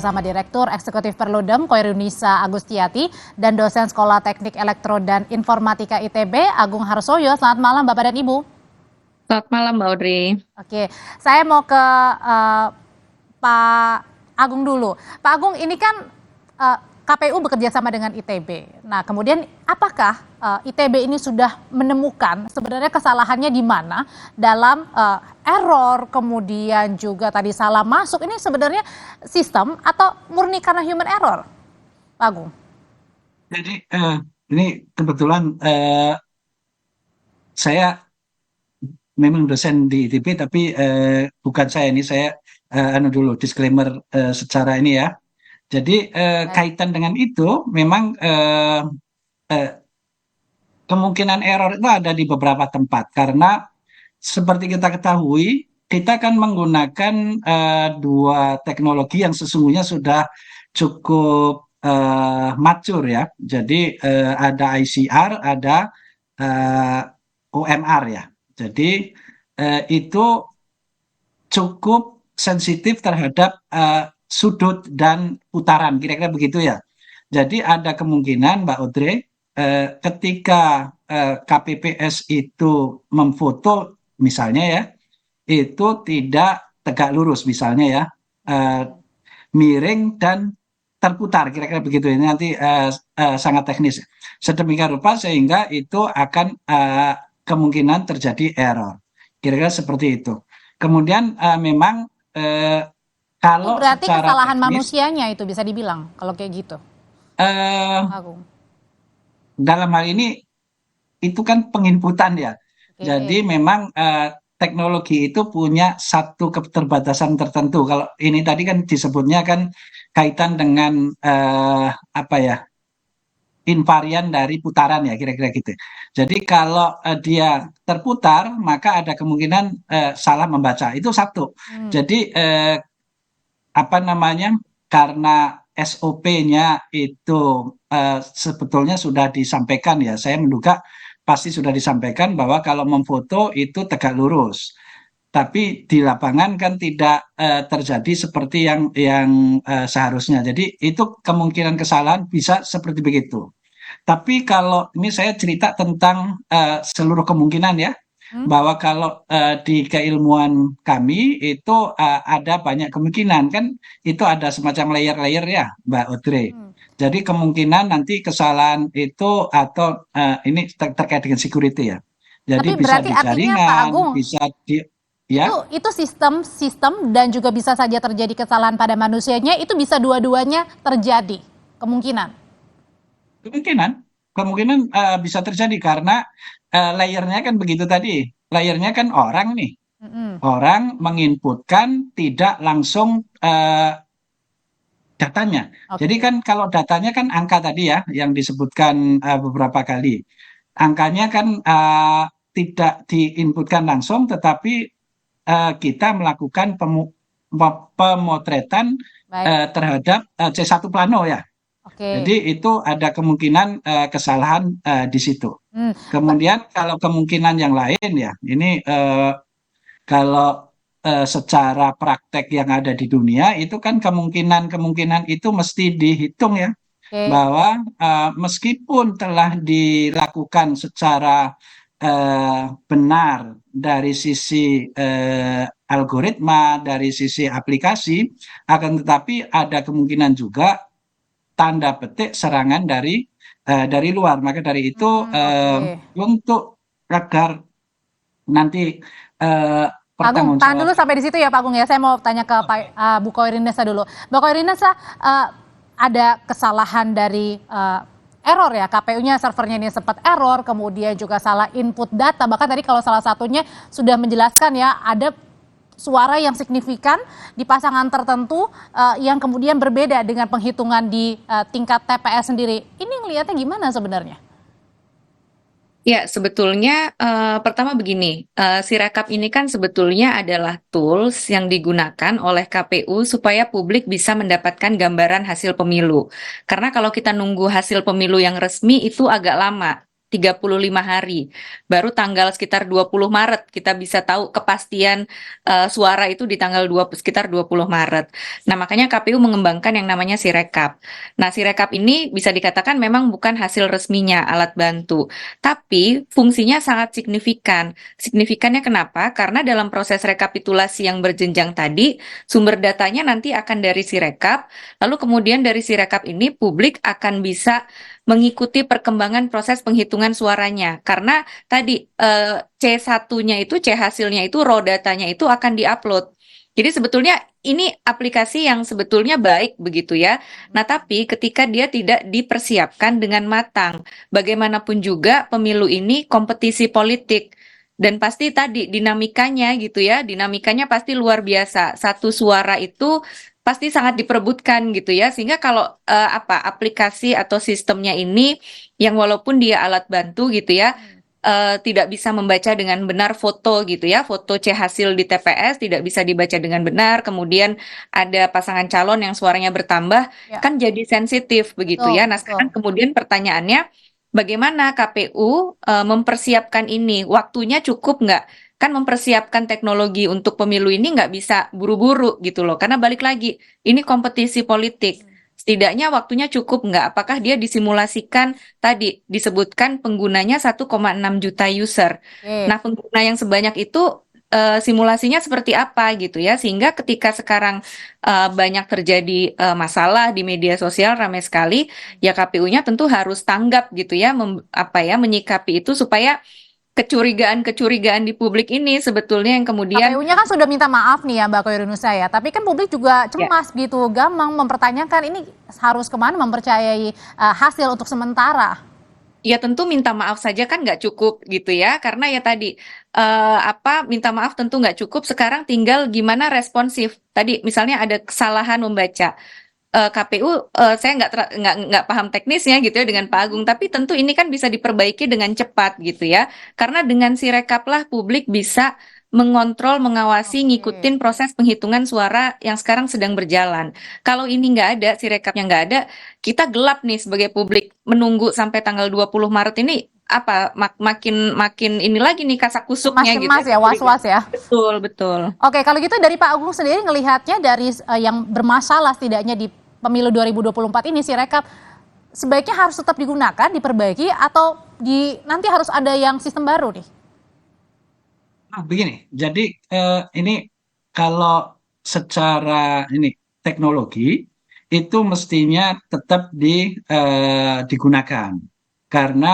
bersama Direktur Eksekutif Perludem Koirunisa Agustiati dan dosen Sekolah Teknik Elektro dan Informatika ITB Agung Harsoyo. Selamat malam Bapak dan Ibu. Selamat malam Mbak Audrey. Oke, saya mau ke Pak Agung dulu. Pak Agung, ini kan KPU bekerja sama dengan ITB. Nah, kemudian apakah ITB ini sudah menemukan sebenarnya kesalahannya di mana dalam error, kemudian juga tadi salah masuk, ini sebenarnya sistem atau murni karena human error, Pak Agung? Jadi ini kebetulan saya memang dosen di ITB, tapi bukan saya ini, saya dulu disclaimer secara ini ya. Jadi kaitan dengan itu memang kemungkinan error itu ada di beberapa tempat karena seperti kita ketahui kita kan menggunakan dua teknologi yang sesungguhnya sudah cukup mature ya. Jadi ada ICR, ada OMR ya. Jadi itu cukup sensitif terhadap sudut dan putaran, kira-kira begitu ya. Jadi ada kemungkinan Mbak Audrey, ketika KPPS itu memfoto misalnya ya, itu tidak tegak lurus misalnya ya, miring dan terputar, kira-kira begitu. Ini nanti sangat teknis. Sedemikian rupa sehingga itu akan kemungkinan terjadi error. Kira-kira seperti itu. Kemudian memang kalau berarti kesalahan teknis, manusianya itu bisa dibilang kalau kayak gitu, Agung. Dalam hal ini itu kan penginputan ya. Jadi memang teknologi itu punya satu keterbatasan tertentu. Kalau ini tadi kan disebutnya kan kaitan dengan apa ya, invarian dari putaran ya, kira-kira gitu. Jadi kalau dia terputar maka ada kemungkinan salah membaca. Itu satu. Jadi apa namanya, karena SOP-nya itu sebetulnya sudah disampaikan ya, saya menduga pasti sudah disampaikan bahwa kalau memfoto itu tegak lurus. Tapi di lapangan kan tidak terjadi seperti yang seharusnya. Jadi itu kemungkinan kesalahan bisa seperti begitu. Tapi kalau ini saya cerita tentang seluruh kemungkinan ya, bahwa kalau di keilmuan kami itu ada banyak kemungkinan, kan itu ada semacam layer-layer ya Mbak Audrey. Jadi kemungkinan nanti kesalahan itu atau ini terkait dengan security ya. Jadi Tapi bisa berarti di artinya Pak jaringan, Agung, bisa di ya. itu sistem dan juga bisa saja terjadi kesalahan pada manusianya, itu bisa dua-duanya terjadi kemungkinan. Kemungkinan bisa terjadi karena layernya kan begitu tadi. Layernya kan orang nih. Orang menginputkan tidak langsung datanya. Jadi kan kalau datanya kan angka tadi ya yang disebutkan beberapa kali. Angkanya kan tidak diinputkan langsung, tetapi kita melakukan pemotretan terhadap C1 plano ya. Jadi itu ada kemungkinan kesalahan di situ. Kemudian kalau kemungkinan yang lain ya, ini kalau secara praktek yang ada di dunia itu kan kemungkinan itu mesti dihitung ya, bahwa meskipun telah dilakukan secara benar dari sisi algoritma, dari sisi aplikasi, akan tetapi ada kemungkinan juga tanda petik serangan dari luar. Maka dari itu untuk agar nanti Pak Agung, tahan dulu sampai di situ ya Pak Agung ya. Saya mau tanya ke Pak Bu Koirunisa dulu. Bu Koirunisa, ada kesalahan dari error ya, KPU-nya servernya ini sempat error, kemudian juga salah input data. Bahkan tadi kalau salah satunya sudah menjelaskan ya, ada suara yang signifikan di pasangan tertentu yang kemudian berbeda dengan penghitungan di tingkat TPS sendiri. Ini ngelihatnya gimana sebenarnya? Ya, sebetulnya pertama begini, Sirekap ini kan sebetulnya adalah tools yang digunakan oleh KPU supaya publik bisa mendapatkan gambaran hasil pemilu. Karena kalau kita nunggu hasil pemilu yang resmi itu agak lama. 35 hari. Baru tanggal sekitar 20 Maret kita bisa tahu kepastian suara itu di tanggal sekitar 20 Maret. Nah, makanya KPU mengembangkan yang namanya Sirekap. Nah, Sirekap ini bisa dikatakan memang bukan hasil resminya alat bantu, tapi fungsinya sangat signifikan. Signifikannya kenapa? Karena dalam proses rekapitulasi yang berjenjang tadi, sumber datanya nanti akan dari Sirekap, lalu kemudian dari Sirekap ini publik akan bisa mengikuti perkembangan proses penghitungan suaranya. Karena tadi C1-nya itu, C hasilnya itu, raw datanya itu akan diupload. Jadi sebetulnya ini aplikasi yang sebetulnya baik begitu ya. Nah, tapi ketika dia tidak dipersiapkan dengan matang, bagaimanapun juga pemilu ini kompetisi politik. Dan pasti tadi dinamikanya gitu ya, dinamikanya pasti luar biasa. Satu suara itu pasti sangat diperebutkan gitu ya. Sehingga kalau aplikasi atau sistemnya ini yang walaupun dia alat bantu gitu ya, tidak bisa membaca dengan benar foto gitu ya, foto C hasil di TPS tidak bisa dibaca dengan benar, kemudian ada pasangan calon yang suaranya bertambah, Ya, kan jadi sensitif begitu betul, ya. Nah, betul. sekarang kemudian pertanyaannya, bagaimana KPU mempersiapkan ini? Waktunya cukup nggak? Kan mempersiapkan teknologi untuk pemilu ini nggak bisa buru-buru gitu loh, karena balik lagi, ini kompetisi politik. Setidaknya waktunya cukup nggak? Apakah dia disimulasikan tadi disebutkan penggunanya 1,6 juta user. Oke. Nah, pengguna yang sebanyak itu simulasinya seperti apa gitu ya, sehingga ketika sekarang banyak terjadi masalah di media sosial ramai sekali, ya KPU-nya tentu harus tanggap gitu ya, menyikapi itu supaya kecurigaan-kecurigaan di publik ini sebetulnya yang kemudian KPU-nya kan sudah minta maaf nih ya Mbak Koirunusa ya, tapi kan publik juga ya. cemas gitu, gamang mempertanyakan ini harus kemana mempercayai hasil untuk sementara. Ya tentu minta maaf saja kan nggak cukup gitu ya, karena ya tadi minta maaf tentu nggak cukup. Sekarang tinggal gimana responsif. Tadi misalnya ada kesalahan membaca. KPU, saya nggak paham teknisnya gitu ya dengan Pak Agung, tapi tentu ini kan bisa diperbaiki dengan cepat gitu ya, karena dengan Sirekap lah publik bisa mengontrol, mengawasi, Oke. ngikutin proses penghitungan suara yang sekarang sedang berjalan. Kalau ini nggak ada, Sirekapnya nggak ada, kita gelap nih sebagai publik menunggu sampai tanggal 20 Maret ini makin makin ini lagi nih kasak kusuknya gitu Cemas-cemas ya. ya, was-was ya. Betul, betul. Oke, kalau gitu dari Pak Agung sendiri ngelihatnya dari yang bermasalah setidaknya di pemilu 2024 ini Sirekap sebaiknya harus tetap digunakan, diperbaiki atau nanti harus ada yang sistem baru nih? Nah, begini, jadi ini kalau secara ini teknologi itu mestinya tetap digunakan karena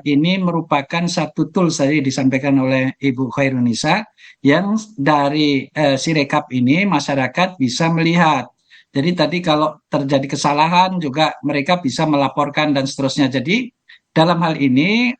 ini merupakan satu tools tadi disampaikan oleh Ibu Khairunisa yang dari Sirekap ini masyarakat bisa melihat. Jadi tadi kalau terjadi kesalahan juga mereka bisa melaporkan dan seterusnya. Jadi dalam hal ini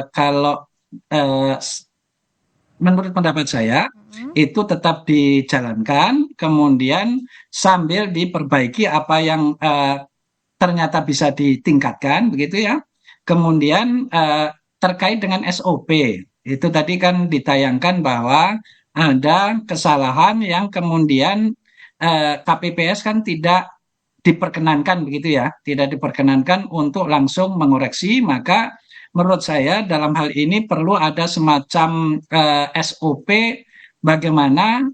kalau eh, menurut pendapat saya Hmm. itu tetap dijalankan, kemudian sambil diperbaiki apa yang ternyata bisa ditingkatkan, begitu ya. Kemudian terkait dengan SOP, itu tadi kan ditayangkan bahwa ada kesalahan yang kemudian KPPS kan tidak diperkenankan begitu ya, tidak diperkenankan untuk langsung mengoreksi, maka menurut saya dalam hal ini perlu ada semacam SOP bagaimana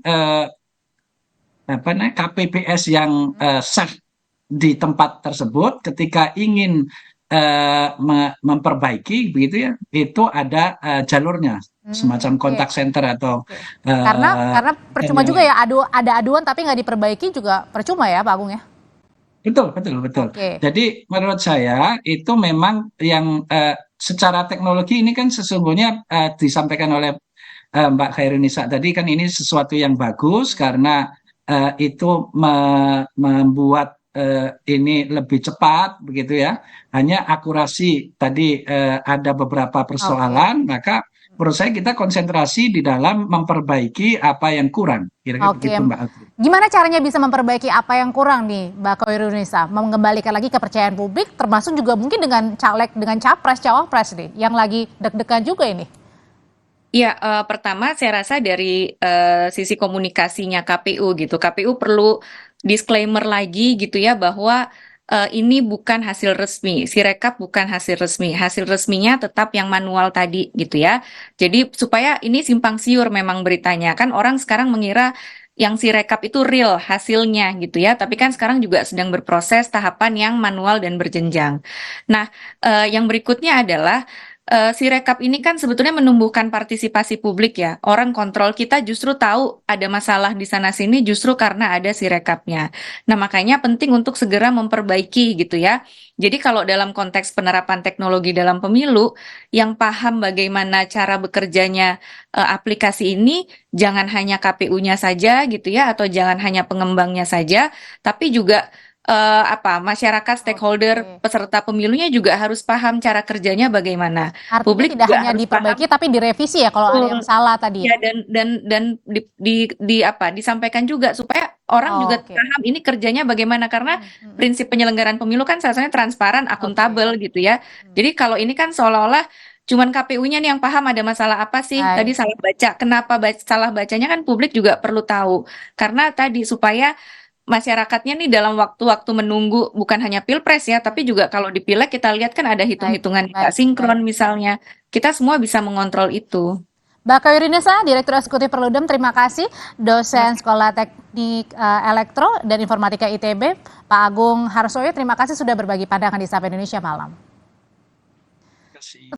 KPPS yang sah di tempat tersebut ketika ingin memperbaiki begitu ya, itu ada jalurnya semacam Oke. kontak center atau Oke. eh, Karena percuma yang juga lain. ya ada aduan tapi nggak diperbaiki juga percuma ya Pak Agung ya. Betul, betul, betul. Oke. Jadi menurut saya itu memang yang secara teknologi ini kan sesungguhnya disampaikan oleh Mbak Khairunisa tadi kan ini sesuatu yang bagus karena itu membuat ini lebih cepat begitu ya. Hanya akurasi tadi ada beberapa Oke. persoalan, maka menurut saya kita konsentrasi di dalam memperbaiki apa yang kurang. Kira-kira Oke. begitu Mbak Audrey. Gimana caranya bisa memperbaiki apa yang kurang nih Mbak Koirunisa? Mengembalikan lagi kepercayaan publik termasuk juga mungkin dengan caleg, dengan capres, cawapres nih yang lagi deg-degan juga ini. Ya, pertama saya rasa dari sisi komunikasinya KPU gitu. KPU perlu disclaimer lagi gitu ya bahwa ini bukan hasil resmi, Sirekap bukan hasil resmi, hasil resminya tetap yang manual tadi gitu ya. Jadi supaya ini simpang siur memang beritanya, kan orang sekarang mengira yang Sirekap itu real hasilnya gitu ya, tapi kan sekarang juga sedang berproses tahapan yang manual dan berjenjang. Nah, yang berikutnya adalah Sirekap ini kan sebetulnya menumbuhkan partisipasi publik ya. Orang kontrol kita justru tahu ada masalah di sana sini justru karena ada Sirekapnya. Nah, makanya penting untuk segera memperbaiki gitu ya. Jadi kalau dalam konteks penerapan teknologi dalam pemilu, yang paham bagaimana cara bekerjanya aplikasi ini, jangan hanya KPU-nya saja gitu ya, atau jangan hanya pengembangnya saja, tapi juga masyarakat, stakeholder, Oke. peserta pemilunya juga harus paham cara kerjanya bagaimana. Artinya Publik tidak juga hanya harus paham. diperbaiki tapi direvisi ya kalau ada yang Betul. salah tadi Ya, ya. dan disampaikan juga supaya orang juga Oke. paham ini kerjanya bagaimana, karena Hmm, hmm, hmm. prinsip penyelenggaraan pemilu kan salah satunya transparan, Oke. akuntabel gitu ya. Hmm. Jadi kalau ini kan seolah-olah cuman KPU-nya nih yang paham ada masalah apa sih? Tadi Baik. salah baca. Kenapa salah bacanya kan publik juga perlu tahu. Karena tadi supaya masyarakatnya nih dalam waktu-waktu menunggu bukan hanya Pilpres ya, tapi juga kalau di Pileg kita lihat kan ada Baik, hitung-hitungan yang nggak baik, baik. sinkron misalnya. Kita semua bisa mengontrol itu. Mbak Koirinesa, Direktur Eksekutif Perludem, terima kasih. Dosen Sekolah Teknik Elektro dan Informatika ITB, Pak Agung Harsoyo, terima kasih sudah berbagi pandangan di Sapa Indonesia Malam. Terima kasih.